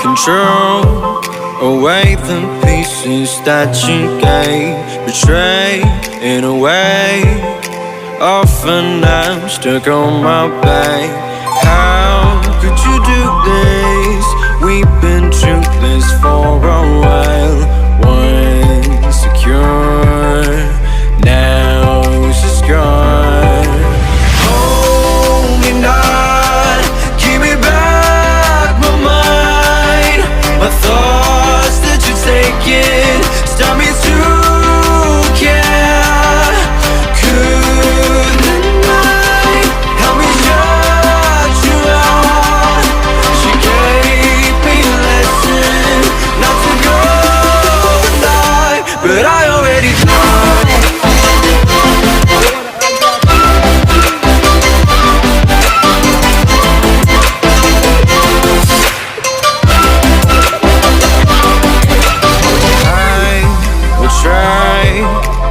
Control away the pieces that you gave, betray in a way. Often I'm stuck on my back. How could you do this? We've been truthless for a while. Once secure, now it's just gone. Hold me not, give me back my mind. My thoughts that you're taking stop me to care. Could the night help me shut you out? She gave me a lesson not to go tonight, but I already tried.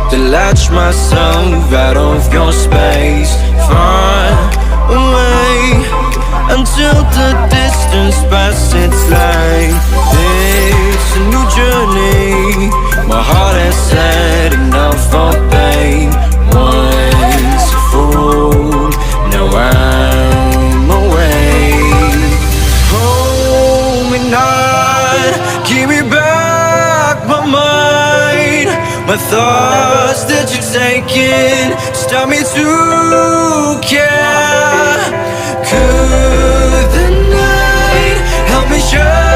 To latch myself out of your space, far away, until the distance passes its line. It's a new journey, my heart has had enough of pain. Once a fool, now I'm away. Hold me not, give me back my mind. My thoughts that you're taking stop me to care. Could the night help me shine?